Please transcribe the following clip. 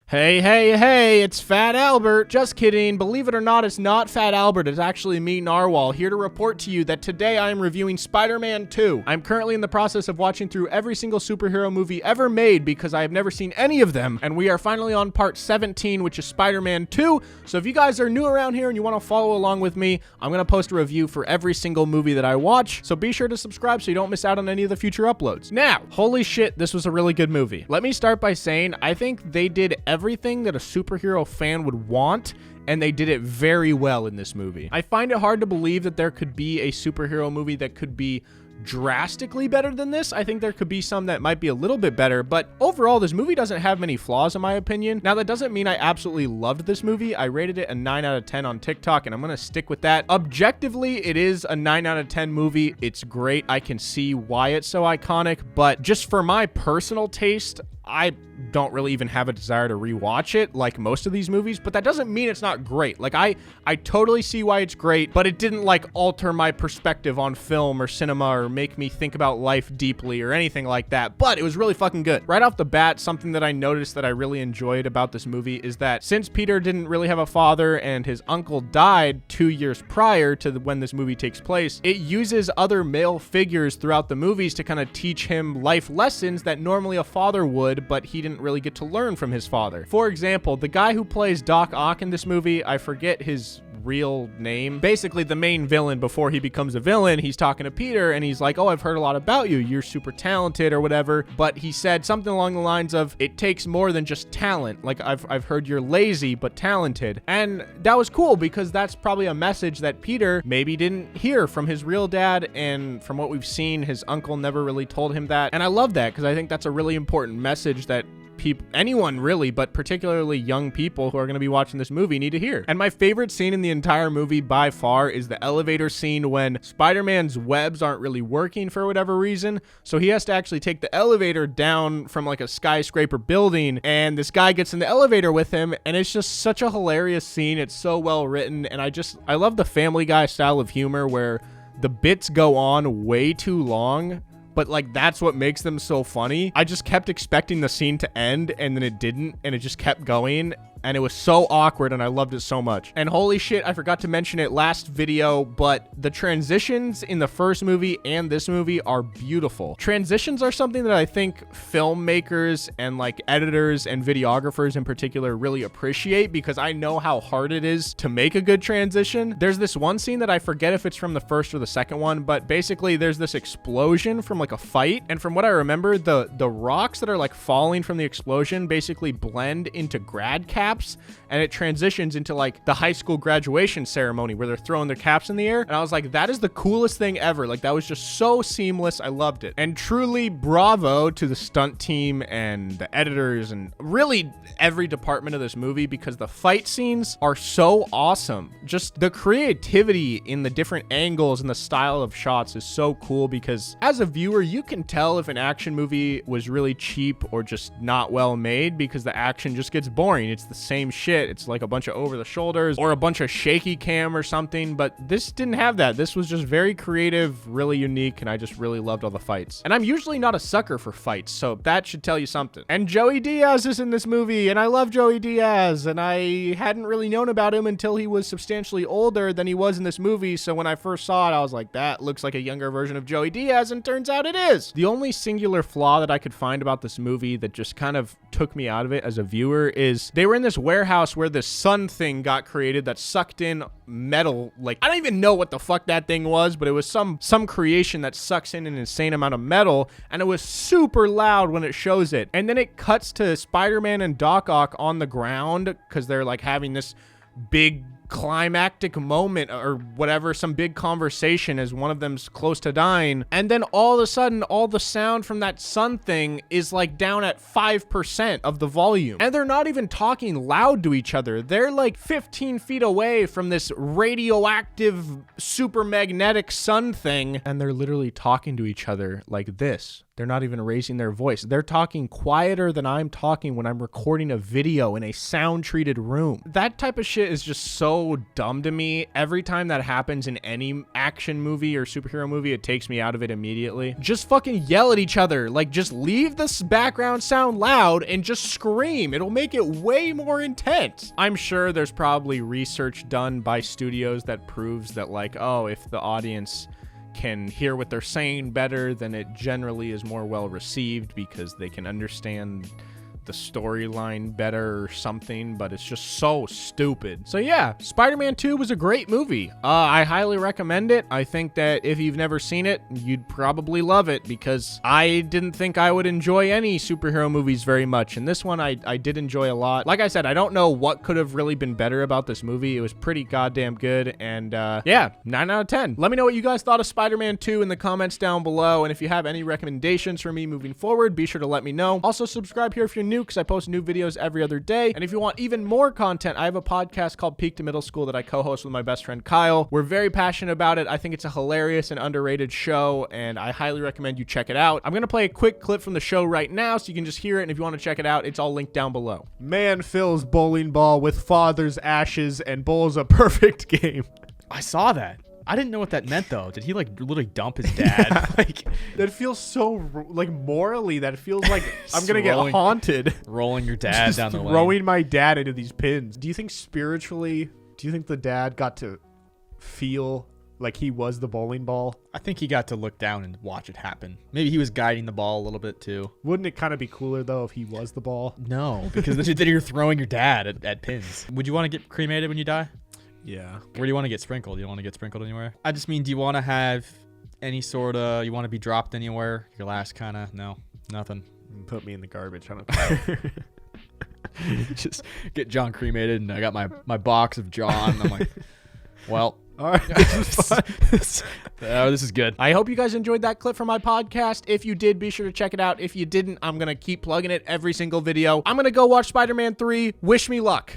Hey, hey, hey, it's Fat Albert. Just kidding. Believe it or not, it's not Fat Albert. It's actually me, Narwhal, here to report to you that today I am reviewing Spider-Man 2. I'm currently in the process of watching through every single superhero movie ever made because I have never seen any of them, and we are finally on part 17, which is Spider-Man 2. So if you guys are new around here and you want to follow along with me, I'm going to post a review for every single movie that I watch, so be sure to subscribe so you don't miss out on any of the future uploads. Now, holy shit, this was a really good movie. Let me start by saying I think they did everything that a superhero fan would want, and they did it very well in this movie. I find it hard to believe that there could be a superhero movie that could be drastically better than this. I think there could be some that might be a little bit better, but overall, this movie doesn't have many flaws in my opinion. Now, that doesn't mean I absolutely loved this movie. I rated it a 9 out of 10 on TikTok, and I'm gonna stick with that. Objectively, it is a 9 out of 10 movie. It's great. I can see why it's so iconic, but just for my personal taste, I don't really even have a desire to rewatch it like most of these movies, but that doesn't mean it's not great. Like, I totally see why it's great, but it didn't like alter my perspective on film or cinema or make me think about life deeply or anything like that, but it was really fucking good. Right off the bat, something that I noticed that I really enjoyed about this movie is that since Peter didn't really have a father and his uncle died 2 years prior to when this movie takes place, it uses other male figures throughout the movies to kind of teach him life lessons that normally a father would, but he didn't really get to learn from his father. For example, the guy who plays Doc Ock in this movie, I forget his real name. Basically, the main villain before he becomes a villain, he's talking to Peter and he's like, oh, I've heard a lot about you. You're super talented or whatever. But he said something along the lines of, it takes more than just talent. Like, I've heard you're lazy, but talented. And that was cool because that's probably a message that Peter maybe didn't hear from his real dad. And from what we've seen, his uncle never really told him that. And I love that because I think that's a really important message that anyone really, but particularly young people who are going to be watching this movie need to hear. And my favorite scene in the entire movie by far is the elevator scene when Spider-Man's webs aren't really working for whatever reason. So he has to actually take the elevator down from like a skyscraper building, and this guy gets in the elevator with him, and it's just such a hilarious scene. It's so well written, and I love the Family Guy style of humor where the bits go on way too long, but like that's what makes them so funny. I just kept expecting the scene to end, and then it didn't, and it just kept going, and it was so awkward, and I loved it so much. And holy shit, I forgot to mention it last video, but the transitions in the first movie and this movie are beautiful. Transitions are something that I think filmmakers and like editors and videographers in particular really appreciate, because I know how hard it is to make a good transition. There's this one scene that I forget if it's from the first or the second one, but basically there's this explosion from like a fight, and from what I remember, the rocks that are like falling from the explosion basically blend into grad caps, and it transitions into like the high school graduation ceremony where they're throwing their caps in the air. And I was like, that is the coolest thing ever. Like, that was just so seamless. I loved it. And truly bravo to the stunt team and the editors and really every department of this movie, because the fight scenes are so awesome. Just the creativity in the different angles and the style of shots is so cool, because as a viewer, you can tell if an action movie was really cheap or just not well made, because the action just gets boring. It's the same shit. It's like a bunch of over the shoulders or a bunch of shaky cam or something, but this didn't have that. This was just very creative, really unique, and I just really loved all the fights. And I'm usually not a sucker for fights, so that should tell you something. And Joey Diaz is in this movie, and I love Joey Diaz, and I hadn't really known about him until he was substantially older than he was in this movie, so when I first saw it, I was like, that looks like a younger version of Joey Diaz, and turns out it is. The only singular flaw that I could find about this movie that just kind of took me out of it as a viewer is they were in this warehouse where this sun thing got created that sucked in metal. Like, I don't even know what the fuck that thing was, but it was some creation that sucks in an insane amount of metal, and it was super loud when it shows it. And then it cuts to Spider-Man and Doc Ock on the ground because they're like having this big climactic moment or whatever, some big conversation as one of them's close to dying, and then all of a sudden all the sound from that sun thing is like down at 5% of the volume, and they're not even talking loud to each other. They're like 15 feet away from this radioactive super magnetic sun thing, and they're literally talking to each other like this. They're not even raising their voice. They're talking quieter than I'm talking when I'm recording a video in a sound-treated room. That type of shit is just so dumb to me. Every time that happens in any action movie or superhero movie, it takes me out of it immediately. Just fucking yell at each other. Like, just leave this background sound loud and just scream. It'll make it way more intense. I'm sure there's probably research done by studios that proves that, like, oh, if the audience can hear what they're saying better, then it generally is more well received because they can understand the storyline better or something, but it's just so stupid. So yeah, Spider-Man 2 was a great movie. I highly recommend it. I think that if you've never seen it, you'd probably love it because I didn't think I would enjoy any superhero movies very much, and this one I did enjoy a lot. Like I said, I don't know what could have really been better about this movie. It was pretty goddamn good, and yeah, 9 out of 10. Let me know what you guys thought of Spider-Man 2 in the comments down below, and if you have any recommendations for me moving forward, be sure to let me know. Also, subscribe here if you're new, because I post new videos every other day. And if you want even more content, I have a podcast called Peak to Middle School that I co-host with my best friend Kyle. We're very passionate about it. I think it's a hilarious and underrated show, and I highly recommend you check it out. I'm going to play a quick clip from the show right now so you can just hear it, and if you want to check it out, it's all linked down below. Man fills bowling ball with father's ashes and bowls a perfect game. I saw that. I didn't know what that meant, though. Did he, like, literally dump his dad? Yeah. Like, that feels so, like, morally, that feels like I'm going to get haunted. Rolling your dad just down the lane. Throwing my dad into these pins. Do you think spiritually, do you think the dad got to feel like he was the bowling ball? I think he got to look down and watch it happen. Maybe he was guiding the ball a little bit, too. Wouldn't it kind of be cooler, though, if he was the ball? No, because then you're throwing your dad at pins. Would you want to get cremated when you die? Yeah. Where do you want to get sprinkled? Do you want to get sprinkled anywhere? I just mean, do you want to have any sort of, you want to be dropped anywhere? Your last kind of, no, nothing. Put me in the garbage. I don't care. Just get John cremated, and I got my box of John. And I'm like, well, all right, this is fun. This is good. I hope you guys enjoyed that clip from my podcast. If you did, be sure to check it out. If you didn't, I'm going to keep plugging it every single video. I'm going to go watch Spider-Man 3. Wish me luck.